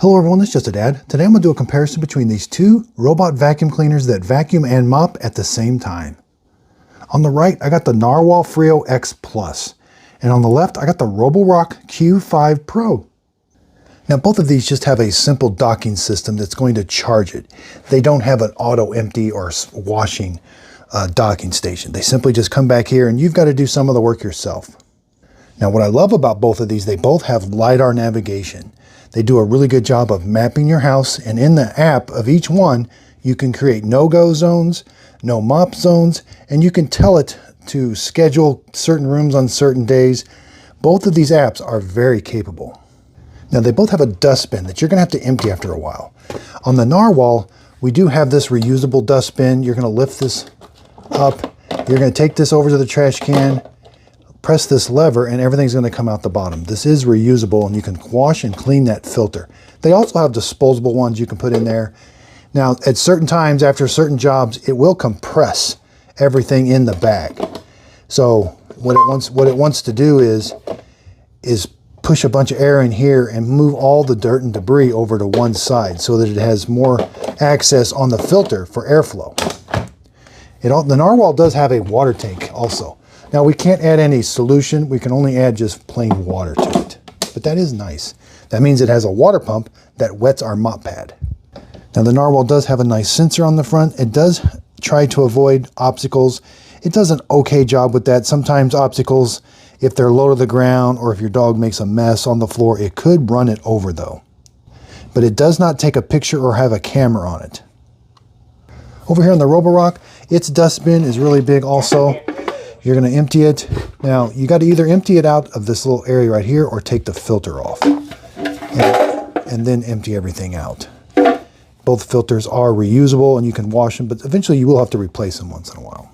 Hello everyone, it's just a dad. Today I'm going to do a comparison between these two robot vacuum cleaners that vacuum and mop at the same time. On the right, I got the Narwhal Freo X Plus, and on the left, I got the Roborock Q5 Pro. Now both of these just have a simple docking system that's going to charge it. They don't have an auto empty or washing docking station. They simply just come back here and you've got to do some of the work yourself. Now what I love about both of these, they both have LiDAR navigation. They do a really good job of mapping your house, and in the app of each one, you can create no-go zones, no mop zones, and you can tell it to schedule certain rooms on certain days. Both of these apps are very capable. Now they both have a dustbin that you're going to have to empty after a while. On the Narwhal, we do have this reusable dustbin. You're going to lift this up. You're going to take this over to the trash can, press this lever, and everything's going to come out the bottom. This is reusable, and you can wash and clean that filter. They also have disposable ones you can put in there. Now, at certain times, after certain jobs, it will compress everything in the bag. So what it wants to do is push a bunch of air in here and move all the dirt and debris over to one side so that it has more access on the filter for airflow. The Narwhal does have a water tank also. Now we can't add any solution, we can only add just plain water to it. But that is nice. That means it has a water pump that wets our mop pad. Now the Narwhal does have a nice sensor on the front. It does try to avoid obstacles. It does an okay job with that. Sometimes obstacles, if they're low to the ground or if your dog makes a mess on the floor, it could run it over though. But it does not take a picture or have a camera on it. Over here on the Roborock, its dustbin is really big also. You're going to empty it. Now, you got to either empty it out of this little area right here or take the filter off and then empty everything out. Both filters are reusable and you can wash them, but eventually you will have to replace them once in a while.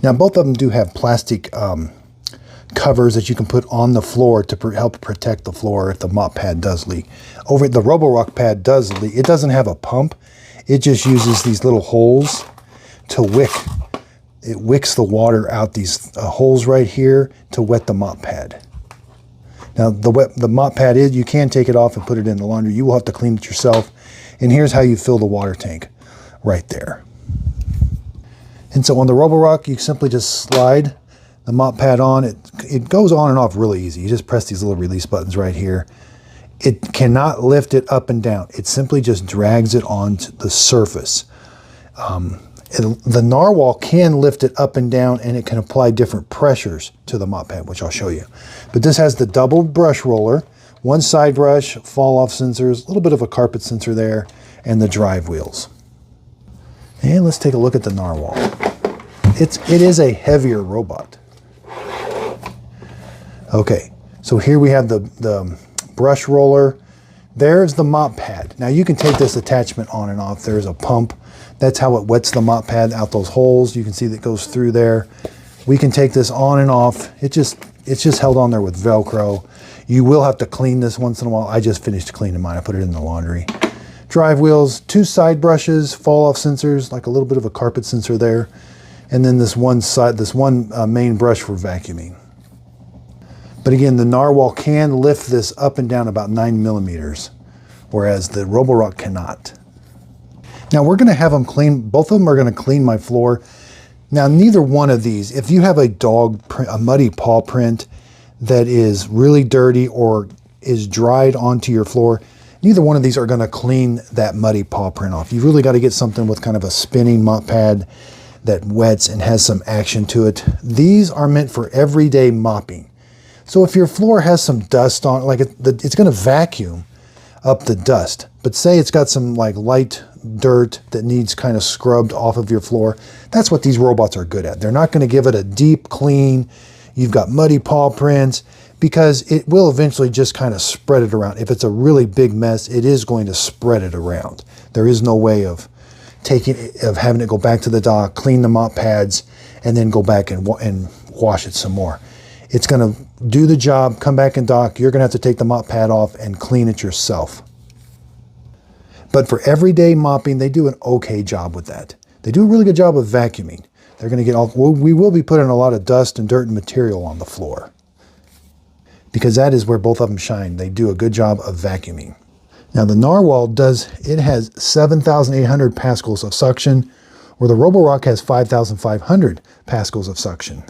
Now, both of them do have plastic covers that you can put on the floor to help protect the floor if the mop pad does leak. Over the Roborock pad does leak. It doesn't have a pump. It just uses these little holes to wick. It wicks the water out these holes right here to wet the mop pad. Now the mop pad is, you can take it off and put it in the laundry. You will have to clean it yourself. And here's how you fill the water tank right there. And so on the Roborock, you simply just slide the mop pad on. It goes on and off really easy. You just press these little release buttons right here. It cannot lift it up and down. It simply just drags it onto the surface. The Narwhal can lift it up and down, and it can apply different pressures to the mop pad, which I'll show you. But this has the double brush roller, one side brush, fall off sensors, a little bit of a carpet sensor there, and the drive wheels. And let's take a look at the Narwhal. It is a heavier robot. Okay, so here we have the brush roller. There's the mop pad. Now you can take this attachment on and off. There's a pump. That's how it wets the mop pad out those holes. You can see that goes through there. We can take this on and off. It's just held on there with Velcro. You will have to clean this once in a while. I just finished cleaning mine. I put it in the laundry. Drive wheels, two side brushes, fall off sensors, like a little bit of a carpet sensor there. And then this one main brush for vacuuming. But again, the Narwhal can lift this up and down about 9 millimeters, whereas the Roborock cannot. Now we're going to have them clean, both of them are going to clean my floor. Now neither one of these, if you have a dog print, a muddy paw print that is really dirty or is dried onto your floor, neither one of these are going to clean that muddy paw print off. You've really got to get something with kind of a spinning mop pad that wets and has some action to it. These are meant for everyday mopping. So if your floor has some dust on, like it's going to vacuum up the dust, but say it's got some like light dirt that needs kind of scrubbed off of your floor, that's what these robots are good at. They're not going to give it a deep clean. You've got muddy paw prints, because it will eventually just kind of spread it around. If it's a really big mess, it is going to spread it around. There is no way of having it go back to the dock, clean the mop pads, and then go back and wash it some more. It's going to do the job, come back and dock. You're going to have to take the mop pad off and clean it yourself. But for everyday mopping, they do an okay job with that. They do a really good job of vacuuming. They're going to get we will be putting a lot of dust and dirt and material on the floor, because that is where both of them shine. They do a good job of vacuuming. Now the Narwhal has 7,800 pascals of suction, where the Roborock has 5,500 pascals of suction.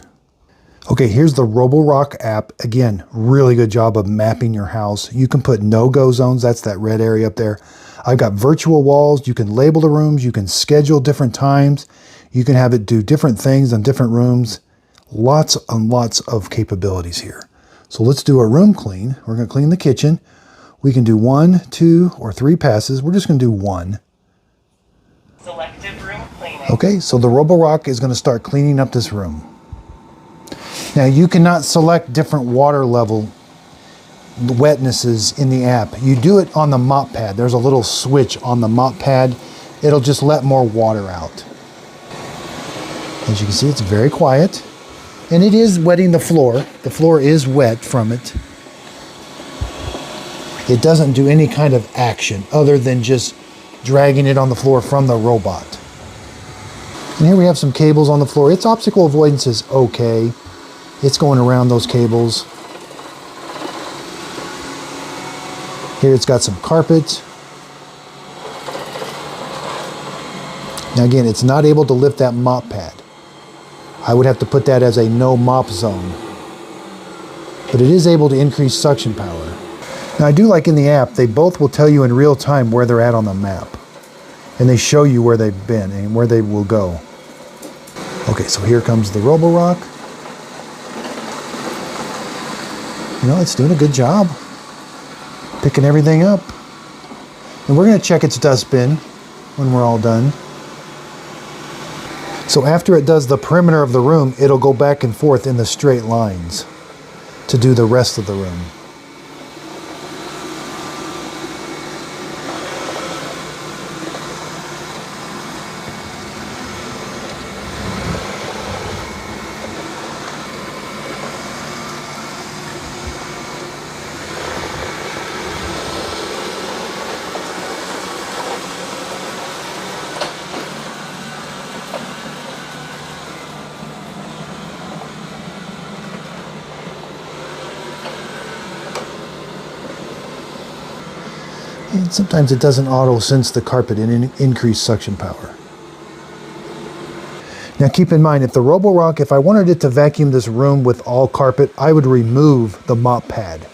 Okay, here's the Roborock app. Again, really good job of mapping your house. You can put no-go zones. That's that red area up there. I've got virtual walls. You can label the rooms. You can schedule different times. You can have it do different things in different rooms. Lots and lots of capabilities here. So let's do a room clean. We're going to clean the kitchen. We can do 1, 2, or 3 passes. We're just going to do 1. Selective room cleaning. Okay, so the Roborock is going to start cleaning up this room. Now you cannot select different water level wetnesses in the app. You do it on the mop pad. There's a little switch on the mop pad. It'll just let more water out. As you can see, it's very quiet. And it is wetting the floor. The floor is wet from it. It doesn't do any kind of action other than just dragging it on the floor from the robot. And here we have some cables on the floor. Its obstacle avoidance is okay. It's going around those cables. Here it's got some carpet. Now again, it's not able to lift that mop pad. I would have to put that as a no mop zone. But it is able to increase suction power. Now I do like in the app, they both will tell you in real time where they're at on the map. And they show you where they've been and where they will go. Okay, so here comes the Roborock. You know, it's doing a good job picking everything up. And we're going to check its dustbin when we're all done. So after it does the perimeter of the room, it'll go back and forth in the straight lines to do the rest of the room. And sometimes it doesn't auto sense the carpet and increase suction power. Now keep in mind, if the Roborock, if I wanted it to vacuum this room with all carpet, I would remove the mop pad.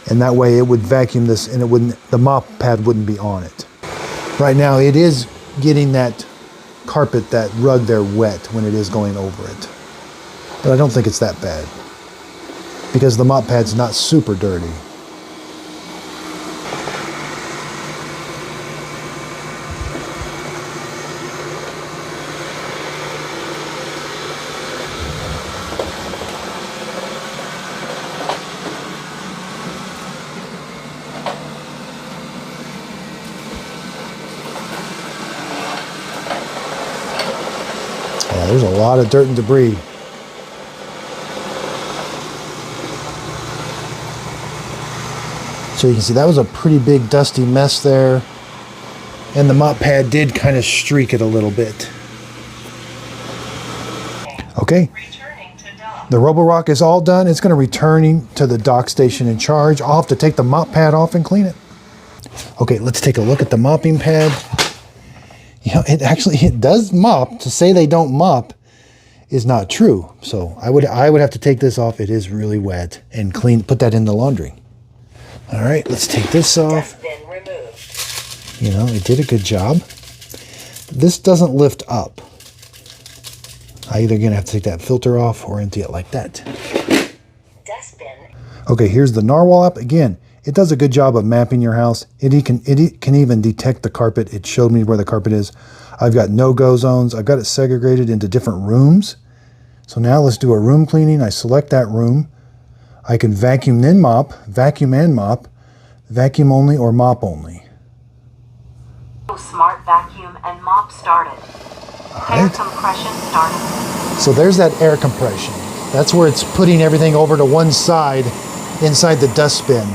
And that way it would vacuum this and the mop pad wouldn't be on it. Right now it is getting that carpet, that rug there wet when it is going over it. But I don't think it's that bad because the mop pad's not super dirty. There's a lot of dirt and debris. So you can see that was a pretty big dusty mess there. And the mop pad did kind of streak it a little bit. Okay. The Roborock is all done. It's going to return to the dock station in charge. I'll have to take the mop pad off and clean it. Okay, let's take a look at the mopping pad. You know, it does mop. To say they don't mop is not true. So I would have to take this off. It is really wet and put that in the laundry. All right, let's take this off. You know, it did a good job. This doesn't lift up. I either gonna have to take that filter off or empty it like that. Dustbin. Okay, here's the Narwhal app. Again, it does a good job of mapping your house. It can even detect the carpet. It showed me where the carpet is. I've got no-go zones. I've got it segregated into different rooms. So now let's do a room cleaning. I select that room. I can vacuum then mop, vacuum and mop, vacuum only or mop only. Smart vacuum and mop started. Right. Air compression started. So there's that air compression. That's where it's putting everything over to one side inside the dustbin.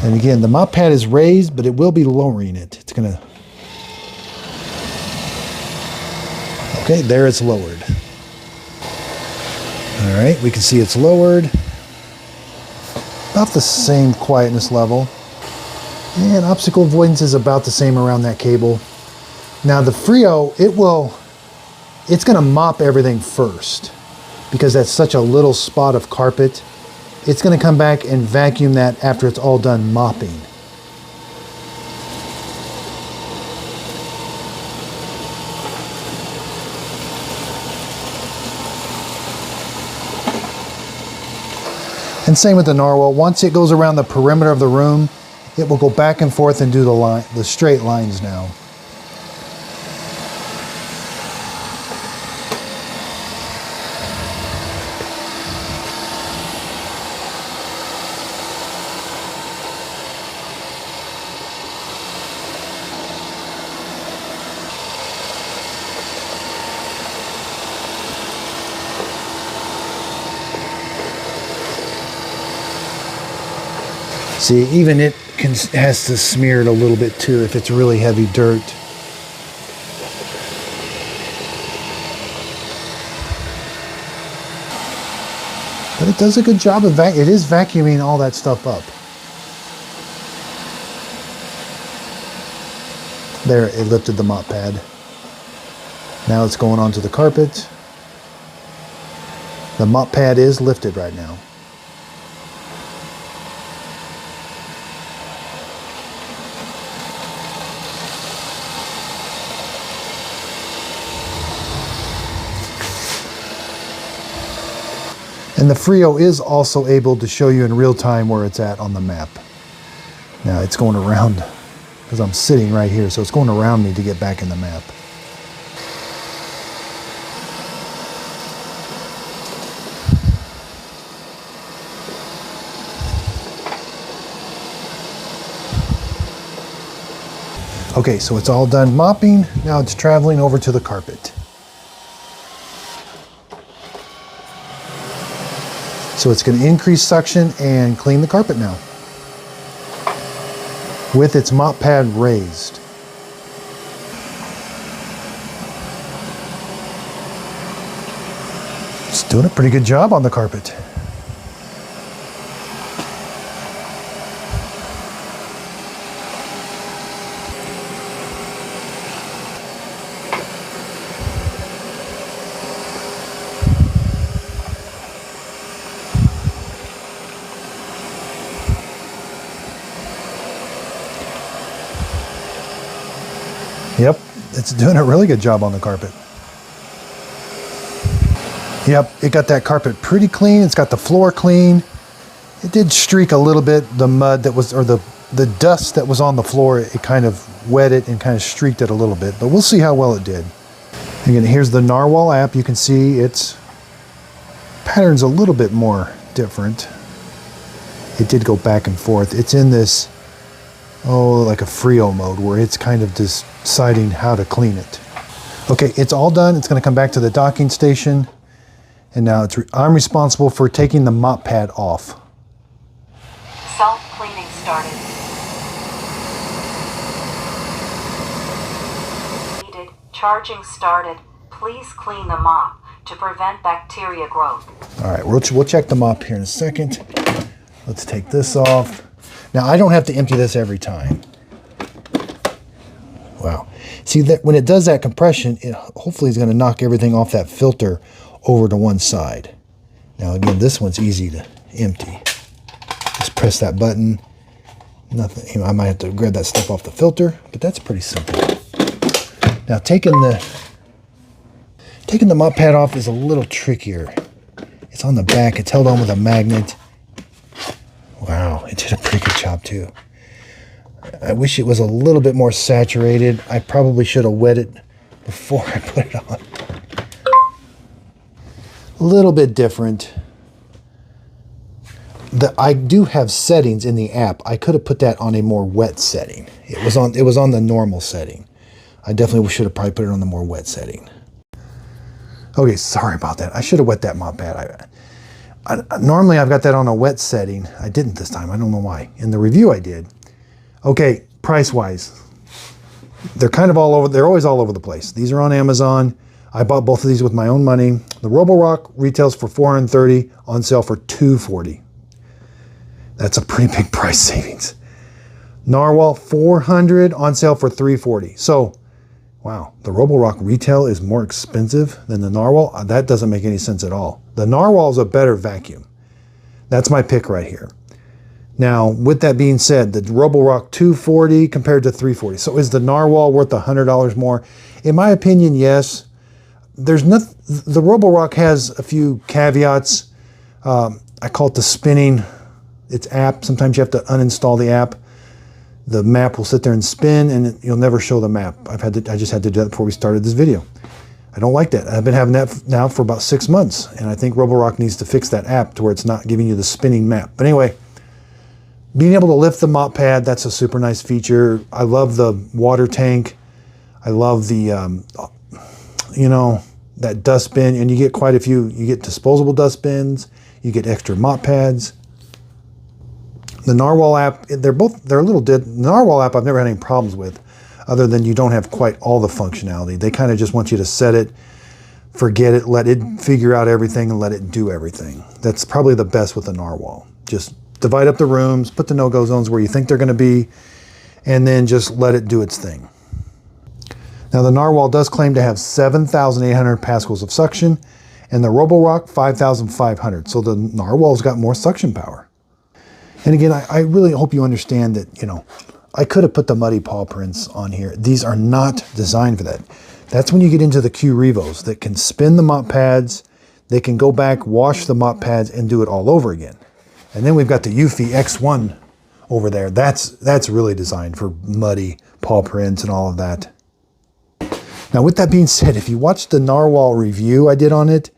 And again, the mop pad is raised, but it will be lowering it. It's gonna... Okay, there it's lowered. All right, we can see it's lowered. About the same quietness level. And obstacle avoidance is about the same around that cable. Now the Freo, it's going to mop everything first because that's such a little spot of carpet. It's going to come back and vacuum that after it's all done mopping. And same with the Narwhal. Once it goes around the perimeter of the room, it will go back and forth and do the straight lines now. See, even it has to smear it a little bit too if it's really heavy dirt. But it does a good job of it is vacuuming all that stuff up. There, it lifted the mop pad. Now it's going onto the carpet. The mop pad is lifted right now. And the Freo is also able to show you in real time where it's at on the map. Now it's going around, because I'm sitting right here, so it's going around me to get back in the map. Okay, so it's all done mopping. Now it's traveling over to the carpet. So it's going to increase suction and clean the carpet now, with its mop pad raised. It's doing a pretty good job on the carpet. Yep, it's doing a really good job on the carpet. Yep, it got that carpet pretty clean. It's got the floor clean. It did streak a little bit. The mud that was, or the dust that was on the floor, it kind of wet it and kind of streaked it a little bit, but we'll see how well it did. Again, here's the Narwhal app. You can see its pattern's a little bit more different. It did go back and forth. It's in this, like a Freo mode where it's kind of deciding how to clean it. Okay, it's all done. It's going to come back to the docking station. And now I'm responsible for taking the mop pad off. Self-cleaning started. Needed. Charging started. Please clean the mop to prevent bacteria growth. All right, we'll check the mop here in a second. Let's take this off. Now, I don't have to empty this every time. Wow. See, that when it does that compression, it hopefully is going to knock everything off that filter over to one side. Now, again, this one's easy to empty. Just press that button. Nothing. I might have to grab that stuff off the filter, but that's pretty simple. Now, taking the mop pad off is a little trickier. It's on the back. It's held on with a magnet. Wow, it did a pretty good job too. I wish it was a little bit more saturated. I probably should have wet it before I put it on. A little bit different. I do have settings in the app. I could have put that on a more wet setting. It was on the normal setting. I definitely should have probably put it on the more wet setting. Okay, sorry about that. I should have wet that mop pad. Normally I've got that on a wet setting. I didn't this time. I don't know why. In the review I did. Okay, price-wise, they're kind of all over. They're always all over the place. These are on Amazon. I bought both of these with my own money. The Roborock retails for $430, on sale for $240. That's a pretty big price savings. Narwhal, $400 on sale for $340. So, wow, the Roborock retail is more expensive than the Narwhal? That doesn't make any sense at all. The Narwhal is a better vacuum. That's my pick right here. Now, with that being said, the Roborock $240 compared to $340. So is the Narwhal worth $100 more? In my opinion, yes. There's nothing. The Roborock has a few caveats. I call it the spinning. It's app. Sometimes you have to uninstall the app. The map will sit there and spin, and you'll never show the map. I just had to do that before we started this video. I don't like that. I've been having that now for about 6 months, and I think Roborock needs to fix that app to where it's not giving you the spinning map. But anyway, being able to lift the mop pad, that's a super nice feature. I love the water tank. I love the, you know, that dustbin, and you get quite a few. You get disposable dustbins. You get extra mop pads. The Narwhal app, they're a little dead. The Narwhal app I've never had any problems with, other than you don't have quite all the functionality. They kind of just want you to set it, forget it, let it figure out everything, and let it do everything. That's probably the best with the Narwhal. Just divide up the rooms, put the no-go zones where you think they're going to be, and then just let it do its thing. Now the Narwhal does claim to have 7,800 pascals of suction, and the Roborock 5,500. So the Narwhal's got more suction power. And again, I really hope you understand that, you know, I could have put the muddy paw prints on here. These are not designed for that. That's when you get into the Q Revos that can spin the mop pads. They can go back, wash the mop pads, and do it all over again. And then we've got the Eufy X1 over there. That's really designed for muddy paw prints and all of that. Now, with that being said, if you watched the Narwhal review I did on it,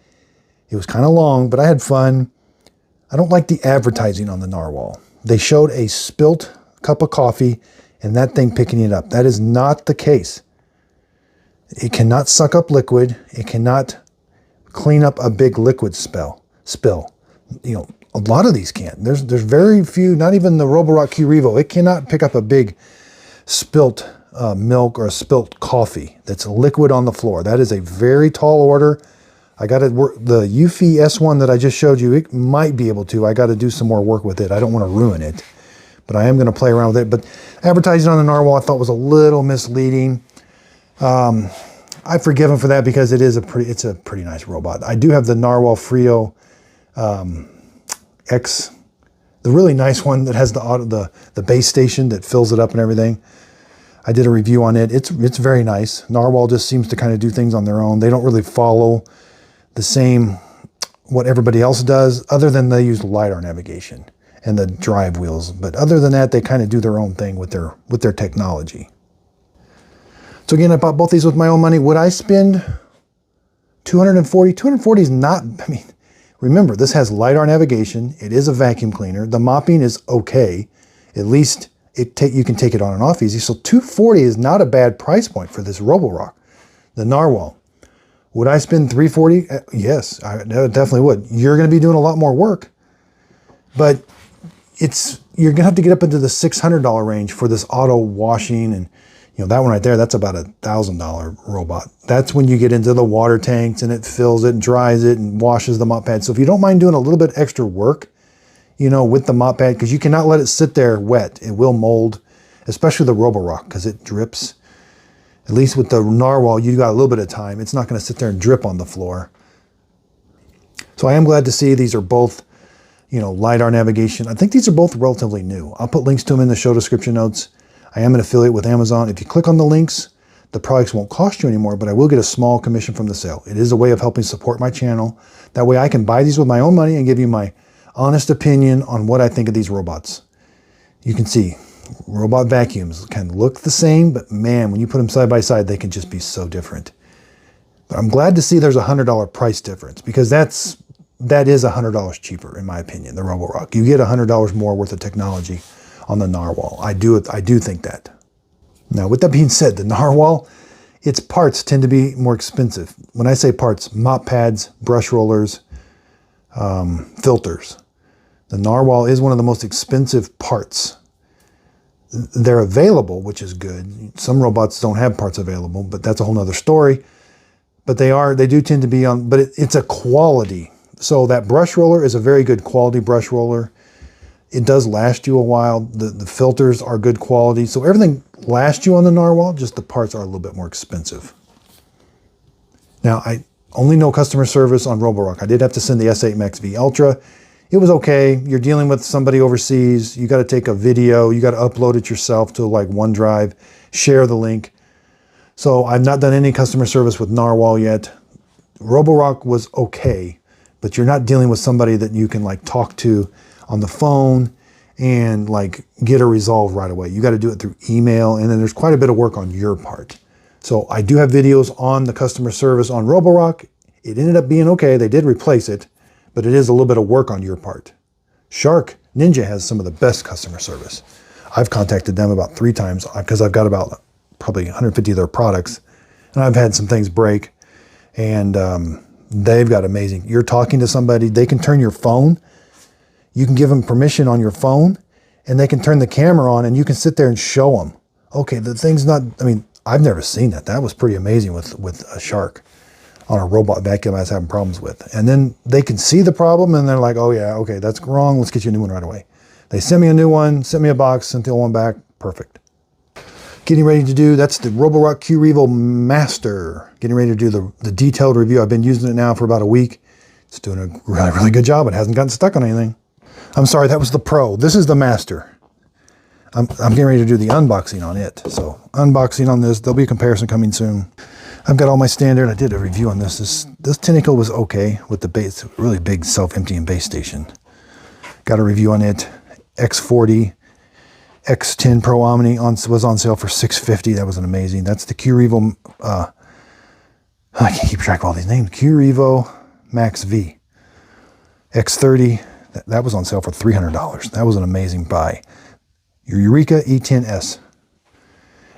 it was kind of long, but I had fun. I don't like the advertising on the Narwhal. They showed a spilt cup of coffee and that thing picking it up. That is not the case. It cannot suck up liquid. It cannot clean up a big liquid spill. You know, a lot of these can't. There's very few, not even the Roborock Q Revo. It cannot pick up a big spilt milk or a spilt coffee that's liquid on the floor. That is a very tall order. I got to work the Eufy S1 that I just showed you. It might be able to. I got to do some more work with it. I don't want to ruin it, but I am going to play around with it. But advertising on the Narwhal I thought was a little misleading. I forgive them for that because it's a pretty nice robot. I do have the Narwhal Freo X, the really nice one that has the base station that fills it up and everything. I did a review on it. It's very nice. Narwhal just seems to kind of do things on their own. They don't really follow the same what everybody else does, other than they use LiDAR navigation and the drive wheels. But other than that, they kind of do their own thing with their technology. So again, I bought both these with my own money. Would I spend $240? $240 is not, I mean, remember, this has LiDAR navigation. It is a vacuum cleaner. The mopping is okay. At least you can take it on and off easy. So $240 is not a bad price point for this Roborock, the Narwhal. Would I spend $340? Yes, I definitely would. You're going to be doing a lot more work, but you're going to have to get up into the $600 range for this auto washing, and you know that one right there. That's about $1,000 robot. That's when you get into the water tanks and it fills it and dries it and washes the mop pad. So if you don't mind doing a little bit extra work, you know, with the mop pad, because you cannot let it sit there wet. It will mold, especially the Roborock, because it drips. At least with the Narwhal, you got a little bit of time. It's not going to sit there and drip on the floor. So I am glad to see these are both, you know, LiDAR navigation. I think these are both relatively new. I'll put links to them in the show description notes. I am an affiliate with Amazon. If you click on the links, the products won't cost you anymore, but I will get a small commission from the sale. It is a way of helping support my channel. That way I can buy these with my own money and give you my honest opinion on what I think of these robots. You can see robot vacuums can look the same, but man, when you put them side by side, they can just be so different. But I'm glad to see there's a $100 price difference, because that is $100 cheaper, in my opinion, the Roborock. You get $100 more worth of technology on the Narwhal. I do think that. Now, with that being said, the Narwhal, its parts tend to be more expensive. When I say parts, mop pads, brush rollers, filters. The Narwhal is one of the most expensive parts. They're available, which is good. Some robots don't have parts available, but that's a whole nother story. But they do tend to be on, but it's a quality. So that brush roller is a very good quality brush roller. it does last you a while. The filters are good quality. So everything lasts you on the Narwhal, just the parts are a little bit more expensive. Now, I only know customer service on Roborock. I did have to send the S8 Max V Ultra. It was okay. You're dealing with somebody overseas. You got to take a video. You got to upload it yourself to like OneDrive, share the link. So I've not done any customer service with Narwhal yet. Roborock was okay, but you're not dealing with somebody that you can like talk to on the phone and like get a resolve right away. You got to do it through email, and then there's quite a bit of work on your part. So I do have videos on the customer service on Roborock. It ended up being okay. They did replace it, but it is a little bit of work on your part. Shark Ninja has some of the best customer service. I've contacted them about 3 times because I've got about probably 150 of their products, and I've had some things break, and they've got amazing. You're talking to somebody, they can turn your phone. You can give them permission on your phone, and they can turn the camera on, and you can sit there and show them. Okay, the thing's not, I mean, I've never seen that. That was pretty amazing with a Shark on a robot vacuum I was having problems with. And then they can see the problem, and they're like, oh yeah, okay, that's wrong. Let's get you a new one right away. They sent me a new one, sent me a box, sent the old one back. Perfect. Getting ready to do, that's the Roborock Q-Revo Master. Getting ready to do the detailed review. I've been using it now for about a week. It's doing a really, really good job. It hasn't gotten stuck on anything. I'm sorry, that was the Pro. This is the Master. I'm getting ready to do the unboxing on it. So unboxing on this, there'll be a comparison coming soon. I've got all my standard. I did a review on this. This Tentacle was okay with the base, really big self-emptying base station. Got a review on it. X40, X10 Pro Omni was on sale for $650. That was an amazing. That's the Q-Revo, I can't keep track of all these names. Q-Revo Max V. X30, that was on sale for $300. That was an amazing buy. Your Eureka E10S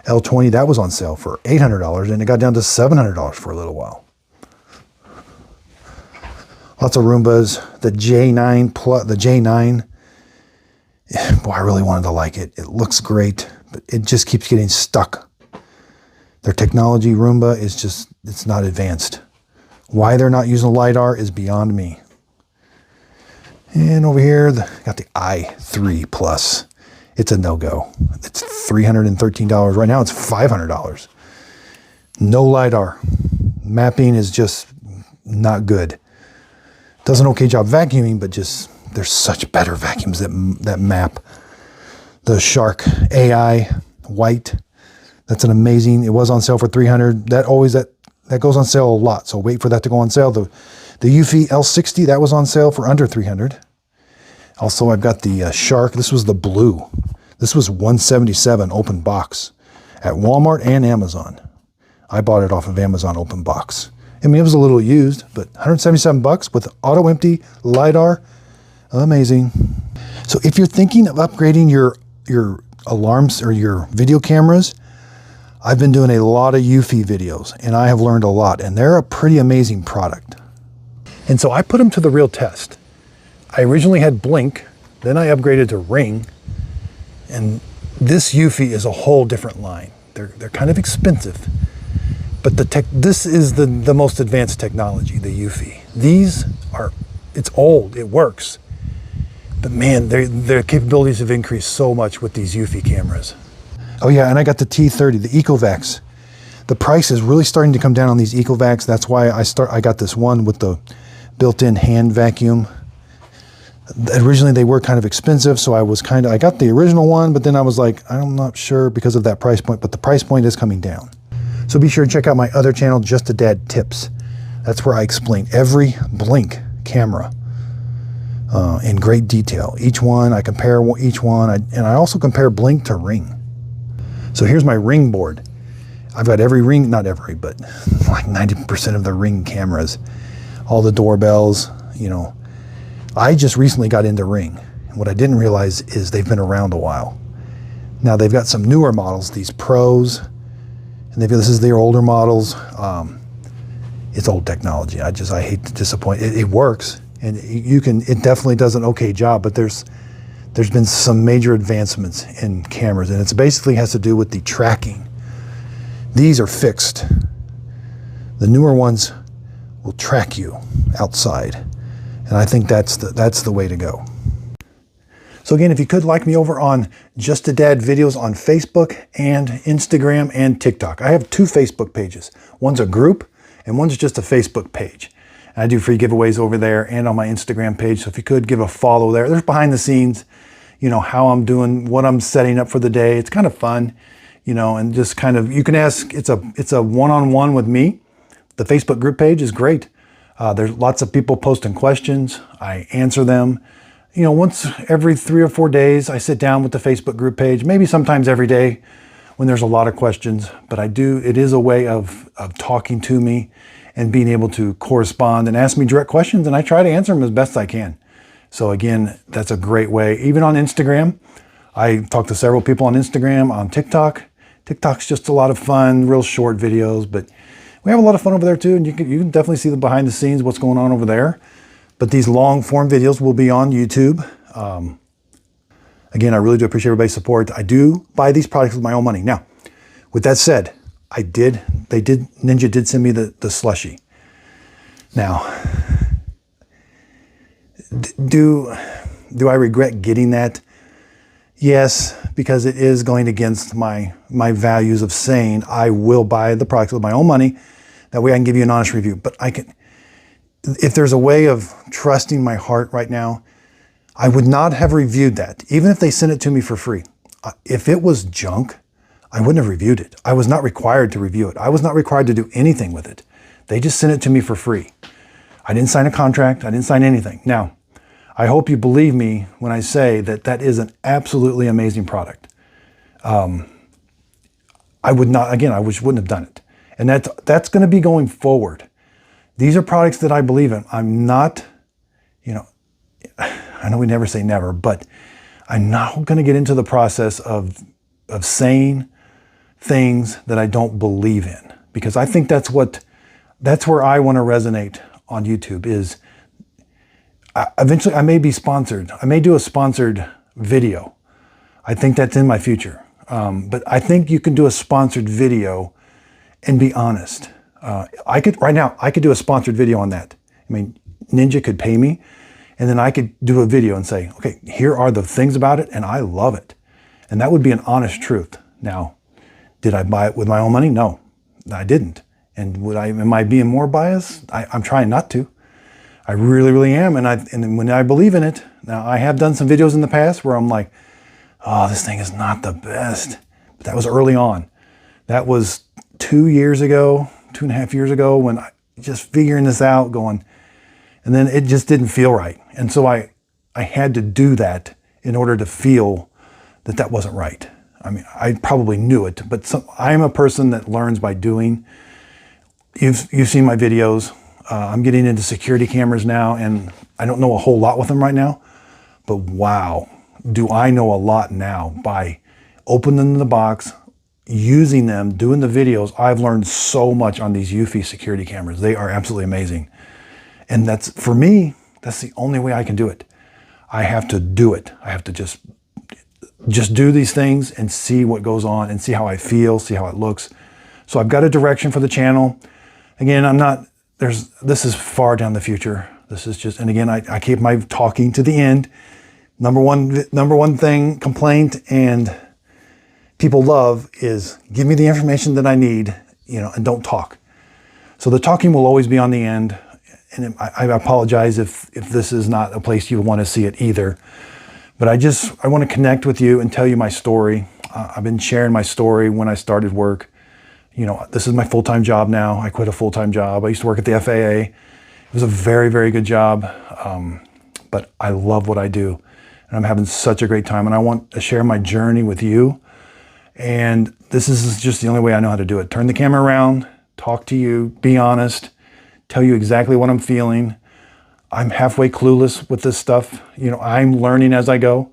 L20, that was on sale for $800, and it got down to $700 for a little while. Lots of Roombas. The J9 Plus, the J9. Boy, I really wanted to like it. It looks great, but it just keeps getting stuck. Their technology, Roomba, is just, it's not advanced. Why they're not using LiDAR is beyond me. And over here, got the i3 Plus. It's a no-go. It's $313. Right now, it's $500. No LiDAR. Mapping is just not good. Does an okay job vacuuming, but just there's such better vacuums that map. The Shark AI White. That's an amazing. It was on sale for $300. That goes on sale a lot. So wait for that to go on sale. The Eufy L60, that was on sale for under $300. Also, I've got the Shark. This was the blue. This was $177 open box at Walmart and Amazon. I bought it off of Amazon open box. I mean, it was a little used, but $177 with auto empty LiDAR. Amazing. So if you're thinking of upgrading your alarms or your video cameras, I've been doing a lot of Eufy videos, and I have learned a lot, and they're a pretty amazing product. And so I put them to the real test. I originally had Blink, then I upgraded to Ring, and this Eufy is a whole different line. They're kind of expensive, but this is the most advanced technology, the Eufy. It's old, it works, but man, their capabilities have increased so much with these Eufy cameras. Oh yeah, and I got the T30, the Ecovacs. The price is really starting to come down on these Ecovacs. That's why I got this one with the built-in hand vacuum. Originally they were kind of expensive, so I got the original one, but then I was like, I'm not sure because of that price point, but the price point is coming down. So be sure to check out my other channel, Just a Dad Tips. That's where I explain every Blink camera in great detail. Each one, I compare each one, and I also compare Blink to Ring. So here's my Ring board. I've got every Ring, not every, but like 90% of the Ring cameras, all the doorbells, you know. I just recently got into Ring. What I didn't realize is they've been around a while. Now they've got some newer models, these Pros, and this is their older models. It's old technology. I hate to disappoint. It works, and it definitely does an okay job, but there's been some major advancements in cameras, and it basically has to do with the tracking. These are fixed. The newer ones will track you outside. And I think that's the way to go. So again, if you could like me over on Just a Dad Videos on Facebook and Instagram and TikTok. I have 2 Facebook pages. One's a group and one's just a Facebook page. And I do free giveaways over there and on my Instagram page. So if you could give a follow there. There's behind the scenes, you know, how I'm doing, what I'm setting up for the day. It's kind of fun, you know, and just kind of, you can ask, it's a one-on-one with me. The Facebook group page is great. There's lots of people posting questions. I answer them. You know, once every 3 or 4 days, I sit down with the Facebook group page, maybe sometimes every day when there's a lot of questions, but it is a way of talking to me and being able to correspond and ask me direct questions, and I try to answer them as best I can. So again, that's a great way. Even on Instagram, I talk to several people on Instagram, on TikTok. TikTok's just a lot of fun, real short videos, but we have a lot of fun over there too, and you can definitely see the behind the scenes, what's going on over there. But these long form videos will be on YouTube. Again, I really do appreciate everybody's support. I do buy these products with my own money. Now, with that said, Ninja did send me the slushie. Now, do I regret getting that? Yes, because it is going against my values of saying I will buy the products with my own money. That way I can give you an honest review. But if there's a way of trusting my heart right now, I would not have reviewed that, even if they sent it to me for free. If it was junk, I wouldn't have reviewed it. I was not required to review it. I was not required to do anything with it. They just sent it to me for free. I didn't sign a contract. I didn't sign anything. Now, I hope you believe me when I say that that is an absolutely amazing product. I would not, again, I wouldn't have done it. And that's going to be going forward. These are products that I believe in. I'm not, you know, I know we never say never, but I'm not going to get into the process of saying things that I don't believe in, because I think that's where I want to resonate on YouTube is eventually I may be sponsored. I may do a sponsored video. I think that's in my future. But I think you can do a sponsored video and be honest. Right now, I could do a sponsored video on that. I mean, Ninja could pay me, and then I could do a video and say, okay, here are the things about it, and I love it. And that would be an honest truth. Now, did I buy it with my own money? No, I didn't. And am I being more biased? I'm trying not to. I really, really am. And when I believe in it, now I have done some videos in the past where I'm like, oh, this thing is not the best. But that was early on. That was 2 years ago, 2.5 years ago, when I just figuring this out, going, and then it just didn't feel right. And so I had to do that in order to feel that that wasn't right. I mean, I probably knew it, but I'm a person that learns by doing. You've seen my videos. I'm getting into security cameras now, and I don't know a whole lot with them right now, but wow, do I know a lot now by opening the box, using them, doing the videos. I've learned so much on these Eufy security cameras. They are absolutely amazing. And that's, for me, that's the only way I can do it. I have to do it. I have to just do these things and see what goes on and see how I feel, see how it looks. So I've got a direction for the channel. Again, this is far down the future. This is just, and again, I keep my talking to the end. Number one thing, complaint and people love is give me the information that I need, you know, and don't talk. So the talking will always be on the end. And I apologize if this is not a place you want to see it either. But I want to connect with you and tell you my story. I've been sharing my story when I started work. You know, this is my full-time job now. I quit a full-time job. I used to work at the FAA. It was a very, very good job. But I love what I do. And I'm having such a great time. And I want to share my journey with you. And this is just the only way I know how to do it. Turn the camera around, talk to you, be honest, tell you exactly what I'm feeling. I'm halfway clueless with this stuff. You know, I'm learning as I go.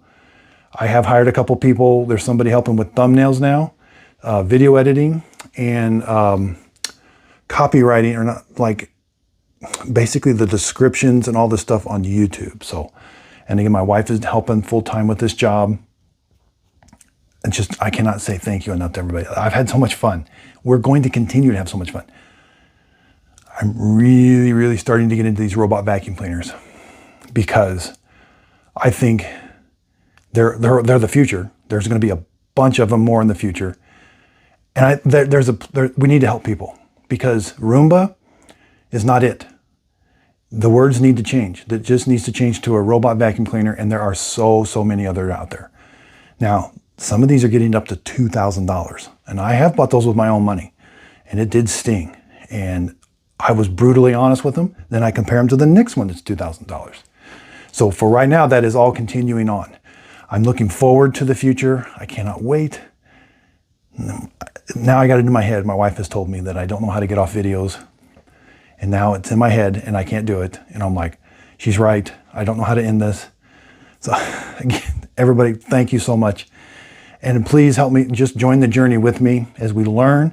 I have hired a couple people. There's somebody helping with thumbnails now, video editing, and copywriting, or not, like basically the descriptions and all this stuff on YouTube. So, and again, my wife is helping full time with this job. And just, I cannot say thank you enough to everybody. I've had so much fun. We're going to continue to have so much fun. I'm really, really starting to get into these robot vacuum cleaners because I think They're the future. There's going to be a bunch of them more in the future. And we need to help people, because Roomba is not it. The words need to change. That just needs to change to a robot vacuum cleaner, and there are so many others out there. Now, some of these are getting up to $2,000, and I have bought those with my own money, and it did sting. And I was brutally honest with them. Then I compare them to the next one that's $2,000. So for right now, that is all continuing on. I'm looking forward to the future. I cannot wait. Now I got it in my head. My wife has told me that I don't know how to get off videos. And now it's in my head and I can't do it. And I'm like, she's right. I don't know how to end this. So again, everybody, thank you so much. And please help me, just join the journey with me as we learn.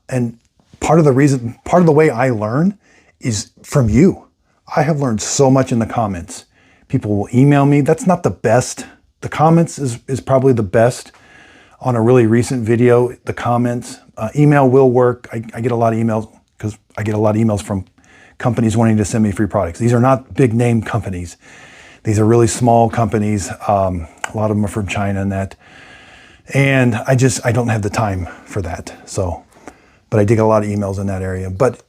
And part of the way I learn is from you. I have learned so much in the comments. People will email me. That's not the best. The comments is probably the best. On a really recent video, the comments, email will work. I get a lot of emails because I get a lot of emails from companies wanting to send me free products. These are not big name companies. These are really small companies. A lot of them are from China and that. And I don't have the time for that. So, but I did get a lot of emails in that area. But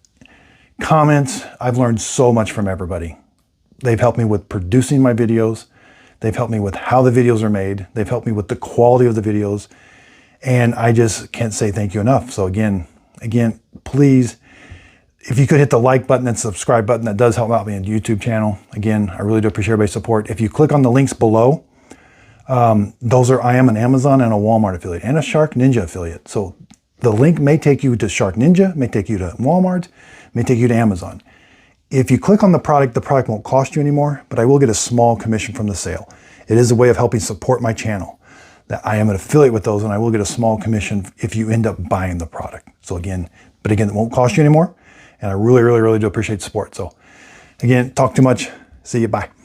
comments, I've learned so much from everybody. They've helped me with producing my videos. They've helped me with how the videos are made. They've helped me with the quality of the videos. And I just can't say thank you enough. So again, please, if you could hit the like button and subscribe button, that does help out me on the YouTube channel. Again, I really do appreciate everybody's support. If you click on the links below, I am an Amazon and a Walmart affiliate and a Shark Ninja affiliate. So the link may take you to Shark Ninja, may take you to Walmart, may take you to Amazon. If you click on the product won't cost you anymore, but I will get a small commission from the sale. It is a way of helping support my channel. That I am an affiliate with those, and I will get a small commission if you end up buying the product. So again, it won't cost you anymore. And I really do appreciate the support. So again, talk too much. See you. Bye.